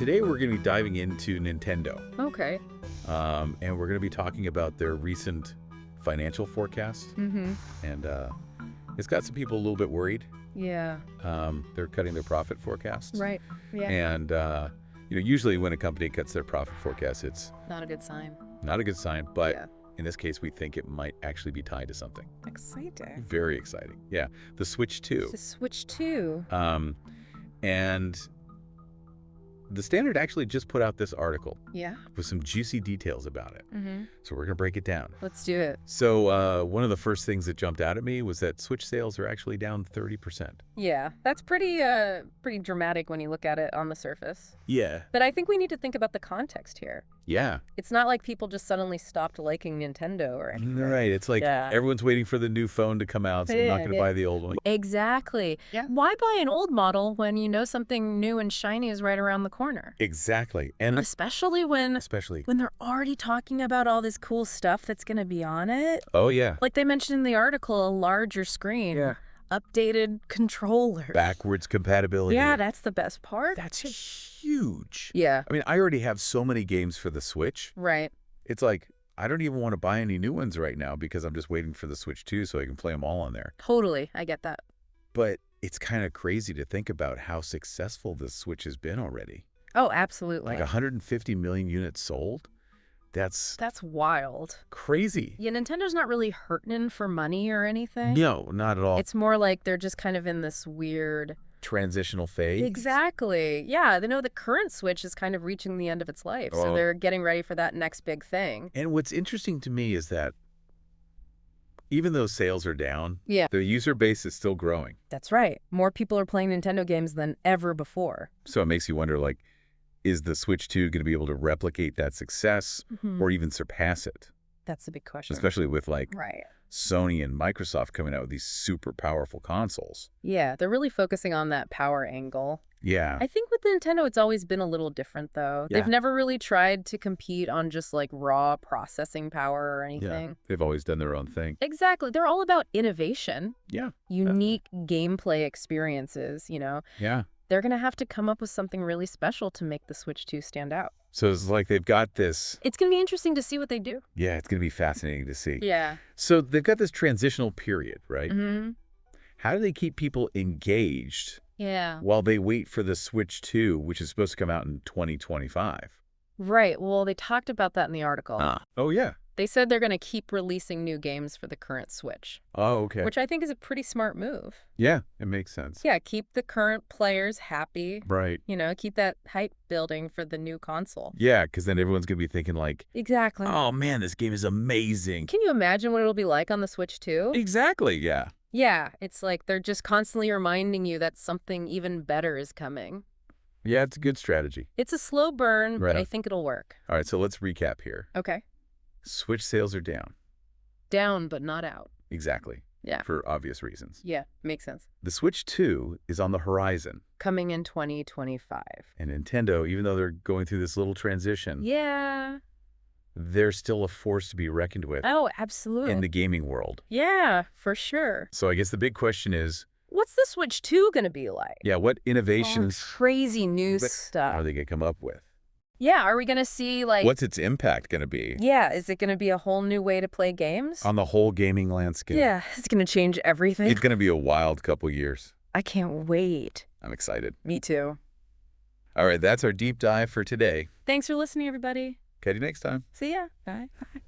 today we're going to be diving into Nintendo. Okay. And we're going to be talking about their recent financial forecast. Mm-hmm. And it's got some people a little bit worried. Yeah. They're cutting their profit forecasts. Right. Yeah. And, usually when a company cuts their profit forecast, it's Not a good sign. not a good sign. But Yeah. in this case, we think it might actually be tied to something. Exciting. Very exciting. Yeah. The Switch 2. The Switch 2. And the Standard actually just put out this article Yeah. with some juicy details about it. Mm-hmm. So we're going to break it down. Let's do it. So one of the first things that jumped out at me was that Switch sales are actually down 30%. Yeah. That's pretty dramatic when you look at it on the surface. Yeah. But I think we need to think about the context here. Yeah. It's not like people just suddenly stopped liking Nintendo or anything. Right. It's like Yeah. everyone's waiting for the new phone to come out, so they're not going to buy the old one. Exactly. Yeah. Why buy an old model when you know something new and shiny is right around the corner? Exactly. And Especially when they're already talking about all this cool stuff that's going to be on it. Oh, yeah. Like they mentioned in the article, a larger screen, updated controllers. Backwards compatibility. Yeah, that's the best part. That's huge. Yeah. I mean, I already have so many games for the Switch. Right. It's like, I don't even want to buy any new ones right now because I'm just waiting for the Switch 2 so I can play them all on there. Totally. I get that. But it's kind of crazy to think about how successful this Switch has been already. Oh, absolutely. Like 150 million units sold? That's wild. crazy. Yeah, Nintendo's not really hurting for money or anything. No, not at all. It's more like they're just kind of in this weird Transitional phase. Exactly. Yeah, they know the current Switch is kind of reaching the end of its life, so they're getting ready for that next big thing. And what's interesting to me is that even though sales are down, the user base is still growing. That's right. More people are playing Nintendo games than ever before. So it makes you wonder, like, is the Switch 2 going to be able to replicate that success or even surpass it? That's the big question. Especially with, like, right. Sony and Microsoft coming out with these super powerful consoles. Yeah, they're really focusing on that power angle. Yeah. I think with Nintendo, it's always been a little different, though. Yeah. They've never really tried to compete on just, like, raw processing power or anything. Yeah. They've always done their own thing. Exactly. They're all about innovation. Yeah. Unique gameplay experiences, you know? Yeah. They're going to have to come up with something really special to make the Switch 2 stand out. So it's like they've got this. It's going to be interesting to see what they do. Yeah, it's going to be fascinating to see. Yeah. So they've got this transitional period, right? Mm-hmm. How do they keep people engaged while they wait for the Switch 2, which is supposed to come out in 2025? Right. Well, they talked about that in the article. Oh, yeah. They said they're going to keep releasing new games for the current Switch. Oh, okay. Which I think is a pretty smart move. Yeah, it makes sense. Yeah, keep the current players happy. Right. You know, keep that hype building for the new console. Yeah, because then everyone's going to be thinking like, exactly. Oh, man, this game is amazing. Can you imagine what it'll be like on the Switch 2? Exactly, yeah. Yeah, it's like they're just constantly reminding you that something even better is coming. Yeah, it's a good strategy. It's a slow burn, Right. but I think it'll work. All right, so let's recap here. Okay. Switch sales are down. Down, but not out. Exactly. Yeah. For obvious reasons. Yeah, makes sense. The Switch 2 is on the horizon. Coming in 2025. And Nintendo, even though they're going through this little transition, they're still a force to be reckoned with. Oh, absolutely. In the gaming world. Yeah, for sure. So I guess the big question is, what's the Switch 2 going to be like? yeah, what innovations Crazy new stuff. are they going to come up with? Yeah, are we going to see like... What's its impact going to be? Yeah, is it going to be a whole new way to play games? On the whole gaming landscape? Yeah, it's going to change everything. It's going to be a wild couple years. I can't wait. I'm excited. Me too. All right, that's our deep dive for today. Thanks for listening, everybody. Catch you next time. See ya. Bye. Bye.